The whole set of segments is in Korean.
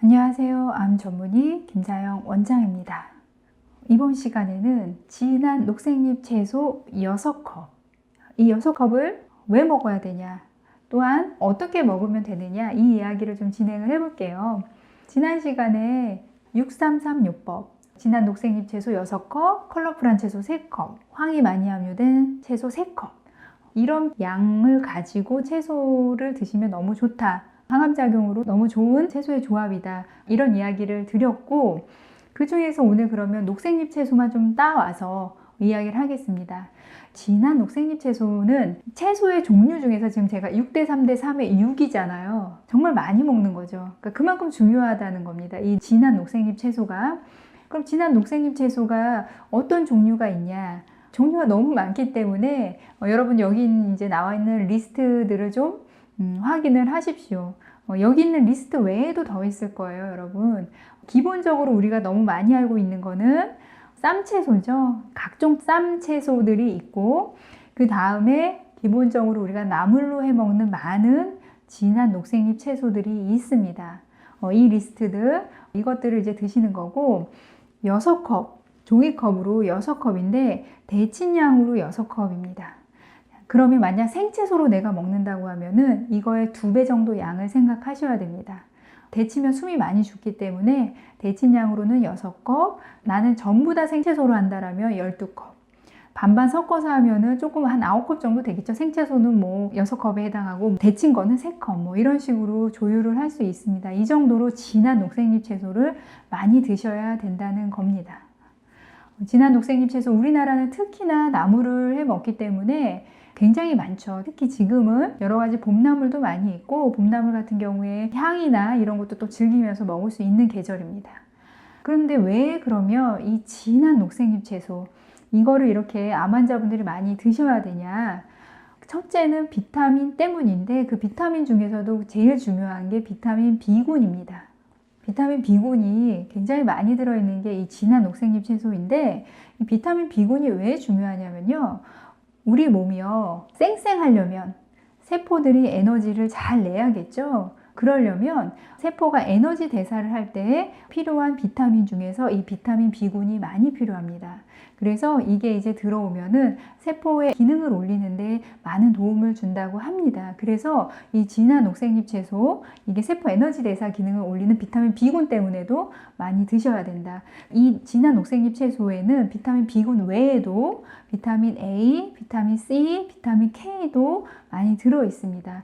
안녕하세요. 암 전문의 김자영 원장입니다. 이번 시간에는 진한 녹색잎 채소 6컵, 이 6컵을 왜 먹어야 되냐, 또한 어떻게 먹으면 되느냐, 이 이야기를 좀 진행을 해볼게요. 지난 시간에 6336법, 진한 녹색잎 채소 6컵, 컬러풀한 채소 3컵, 황이 많이 함유된 채소 3컵, 이런 양을 가지고 채소를 드시면 너무 좋다, 항암작용으로 너무 좋은 채소의 조합이다, 이런 이야기를 드렸고, 그 중에서 오늘 그러면 녹색잎 채소만 좀 따와서 이야기를 하겠습니다. 진한 녹색잎 채소는 채소의 종류 중에서 지금 제가 6대 3대 3의 6이잖아요. 정말 많이 먹는 거죠. 그러니까 그만큼 중요하다는 겁니다. 이 진한 녹색잎 채소가. 그럼 진한 녹색잎 채소가 어떤 종류가 있냐? 종류가 너무 많기 때문에 여러분 여기 이제 나와 있는 리스트들을 좀 확인을 하십시오. 여기 있는 리스트 외에도 더 있을 거예요, 여러분. 기본적으로 우리가 너무 많이 알고 있는 거는 쌈채소죠. 각종 쌈채소들이 있고, 그 다음에 기본적으로 우리가 나물로 해 먹는 많은 진한 녹색잎 채소들이 있습니다. 이 리스트들, 이것들을 이제 드시는 거고, 6컵, 종이컵으로 6컵인데 대칭량으로 6컵입니다. 그러면 만약 생채소로 내가 먹는다고 하면은 이거의 2배 정도 양을 생각하셔야 됩니다. 데치면 숨이 많이 죽기 때문에 데친양으로는 6컵, 나는 전부 다 생채소로 한다라면 12컵, 반반 섞어서 하면은 조금 한 9컵 정도 되겠죠. 생채소는 뭐 6컵에 해당하고 데친 거는 3컵, 뭐 이런 식으로 조율을 할 수 있습니다. 이 정도로 진한 녹색잎 채소를 많이 드셔야 된다는 겁니다. 진한 녹색잎 채소, 우리나라는 특히나 나물을 해 먹기 때문에 굉장히 많죠. 특히 지금은 여러 가지 봄나물도 많이 있고, 봄나물 같은 경우에 향이나 이런 것도 또 즐기면서 먹을 수 있는 계절입니다. 그런데 왜 그러면 이 진한 녹색잎 채소, 이거를 이렇게 암 환자분들이 많이 드셔야 되냐? 첫째는 비타민 때문인데, 그 비타민 중에서도 제일 중요한 게 비타민 B군입니다. 비타민 B군이 굉장히 많이 들어있는 게 이 진한 녹색잎 채소인데, 이 비타민 B군이 왜 중요하냐면요, 우리 몸이요, 쌩쌩하려면 세포들이 에너지를 잘 내야겠죠. 그러려면 세포가 에너지 대사를 할 때 필요한 비타민 중에서 이 비타민 B군이 많이 필요합니다. 그래서 이게 이제 들어오면은 세포의 기능을 올리는데 많은 도움을 준다고 합니다. 그래서 이 진한 녹색잎 채소, 이게 세포 에너지 대사 기능을 올리는 비타민 B군 때문에도 많이 드셔야 된다. 이 진한 녹색잎 채소에는 비타민 B군 외에도 비타민 A, 비타민 C, 비타민 K도 많이 들어 있습니다.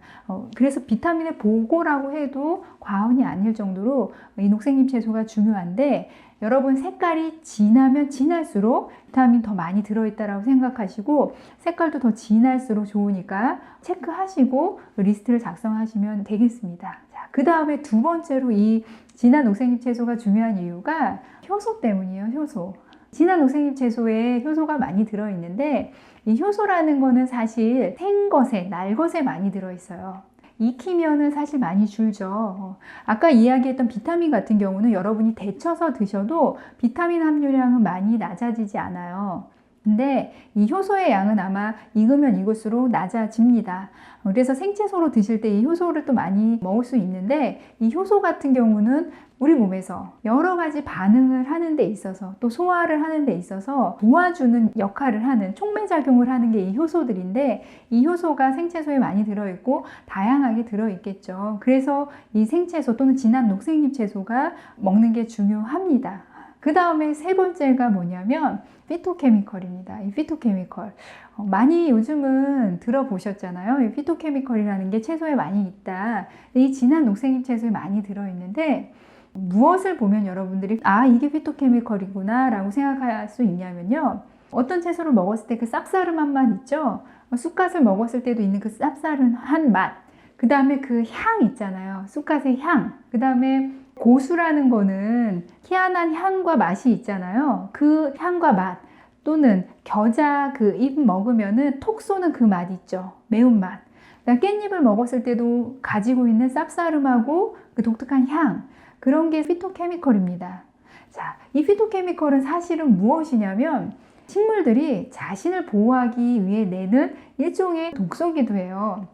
그래서 비타민의 보고라고 해도 과언이 아닐 정도로 이 녹색잎 채소가 중요한데, 여러분 색깔이 진하면 진할수록 비타민 더 많이 들어있다고 생각하시고, 색깔도 더 진할수록 좋으니까 체크하시고 리스트를 작성하시면 되겠습니다. 그 다음에 두 번째로 이 진한 녹색잎 채소가 중요한 이유가 효소 때문이에요. 효소. 진한 녹색잎 채소에 효소가 많이 들어있는데, 이 효소라는 거는 사실 생것에, 날것에 많이 들어있어요. 익히면은 사실 많이 줄죠. 아까 이야기했던 비타민 같은 경우는 여러분이 데쳐서 드셔도 비타민 함유량은 많이 낮아지지 않아요. 근데 이 효소의 양은 아마 익으면 익을수록 낮아집니다. 그래서 생채소로 드실 때 이 효소를 또 많이 먹을 수 있는데, 이 효소 같은 경우는 우리 몸에서 여러 가지 반응을 하는 데 있어서, 또 소화를 하는 데 있어서 도와주는 역할을 하는, 촉매작용을 하는 게 이 효소들인데, 이 효소가 생채소에 많이 들어있고 다양하게 들어있겠죠. 그래서 이 생채소 또는 진한 녹색잎 채소가 먹는 게 중요합니다. 그 다음에 세 번째가 뭐냐면 피토케미컬입니다. 이 피토케미컬 많이 요즘은 들어보셨잖아요. 이 피토케미컬이라는 게 채소에 많이 있다. 이 진한 녹색잎 채소에 많이 들어있는데, 무엇을 보면 여러분들이 이게 피토케미컬이구나 라고 생각할 수 있냐면요, 어떤 채소를 먹었을 때 그 쌉싸름한 맛 있죠. 쑥갓을 먹었을 때도 있는 그 쌉싸름한 맛, 그 다음에 그 향 있잖아요. 쑥갓의 향. 그 다음에 고수라는 거는 희한한 향과 맛이 있잖아요. 그 향과 맛, 또는 겨자 그 잎 먹으면은 톡 쏘는 그 맛 있죠. 매운맛. 깻잎을 먹었을 때도 가지고 있는 쌉싸름하고 그 독특한 향, 그런 게 피토케미컬입니다. 자, 이 피토케미컬은 사실은 무엇이냐면 식물들이 자신을 보호하기 위해 내는 일종의 독소기도 해요.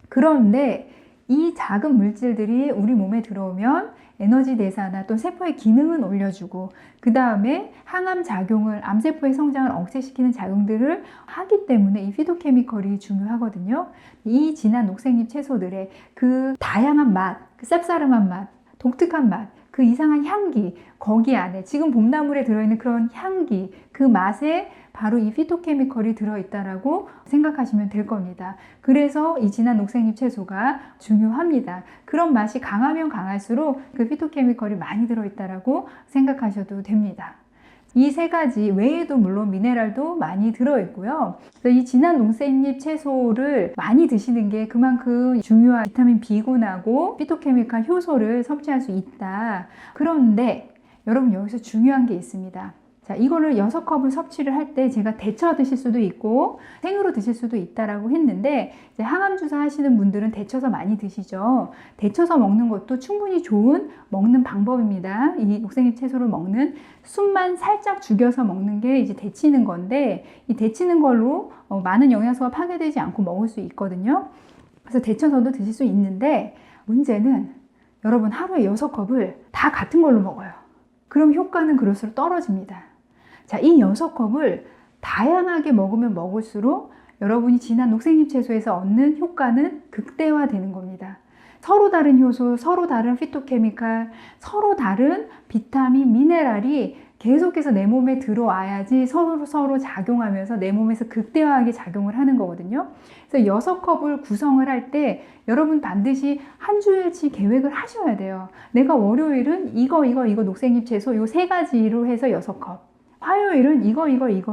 그런데 이 작은 물질들이 우리 몸에 들어오면 에너지 대사나 또 세포의 기능은 올려주고 그 다음에 항암 작용을, 암세포의 성장을 억제시키는 작용들을 하기 때문에 이 피토케미컬이 중요하거든요. 이 진한 녹색잎 채소들의 그 다양한 맛, 그 쌉싸름한 맛, 독특한 맛, 그 이상한 향기, 거기 안에 지금 봄나물에 들어있는 그런 향기, 그 맛에 바로 이 피토케미컬이 들어있다라고 생각하시면 될 겁니다. 그래서 이 진한 녹색잎 채소가 중요합니다. 그런 맛이 강하면 강할수록 그 피토케미컬이 많이 들어있다라고 생각하셔도 됩니다. 이 세 가지 외에도 물론 미네랄도 많이 들어있고요. 이 진한 녹색잎 채소를 많이 드시는 게 그만큼 중요한 비타민 B군하고 피토케미칼 효소를 섭취할 수 있다. 그런데 여러분 여기서 중요한 게 있습니다. 자, 이거를 6컵을 섭취를 할 때 제가 데쳐 드실 수도 있고 생으로 드실 수도 있다라고 했는데 이제 항암 주사 하시는 분들은 데쳐서 많이 드시죠. 데쳐서 먹는 것도 충분히 좋은 먹는 방법입니다. 이 녹색잎 채소를 먹는 숨만 살짝 죽여서 먹는 게 이제 데치는 건데 이 데치는 걸로 많은 영양소가 파괴되지 않고 먹을 수 있거든요. 그래서 데쳐서도 드실 수 있는데 문제는 여러분 하루에 6컵을 다 같은 걸로 먹어요. 그럼 효과는 그럴수록 떨어집니다. 자, 이 6컵을 다양하게 먹으면 먹을수록 여러분이 진한 녹색잎 채소에서 얻는 효과는 극대화되는 겁니다. 서로 다른 효소, 서로 다른 피토케미칼, 서로 다른 비타민, 미네랄이 계속해서 내 몸에 들어와야지 서로 작용하면서 내 몸에서 극대화하게 작용을 하는 거거든요. 그래서 6컵을 구성을 할 때 여러분 반드시 한 주일치 계획을 하셔야 돼요. 내가 월요일은 이거 녹색잎 채소 요 3가지로 해서 6컵. 화요일은 이거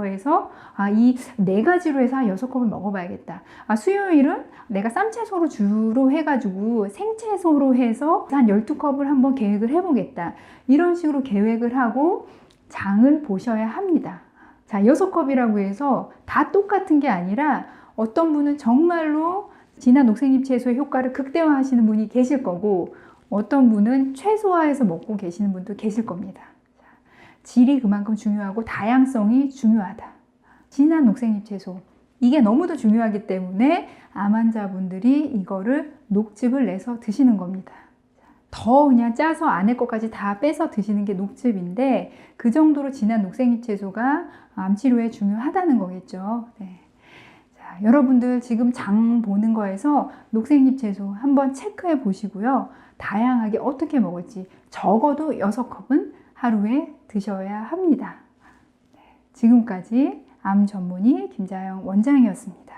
해서 이 4가지로 해서 6컵을 먹어봐야겠다. 수요일은 내가 쌈채소로 주로 해가지고 생채소로 해서 한 12컵을 한번 계획을 해보겠다. 이런 식으로 계획을 하고 장을 보셔야 합니다. 자, 6컵이라고 해서 다 똑같은 게 아니라 어떤 분은 정말로 진한 녹색잎 채소의 효과를 극대화하시는 분이 계실 거고 어떤 분은 최소화해서 먹고 계시는 분도 계실 겁니다. 질이 그만큼 중요하고 다양성이 중요하다. 진한 녹색잎 채소. 이게 너무도 중요하기 때문에 암 환자분들이 이거를 녹즙을 내서 드시는 겁니다. 더 그냥 짜서 안에 것까지 다 빼서 드시는 게 녹즙인데 그 정도로 진한 녹색잎 채소가 암 치료에 중요하다는 거겠죠. 네. 자, 여러분들 지금 장 보는 거에서 녹색잎 채소 한번 체크해 보시고요. 다양하게 어떻게 먹을지 적어도 6컵은 하루에 드셔야 합니다. 지금까지 암 전문의 김자영 원장이었습니다.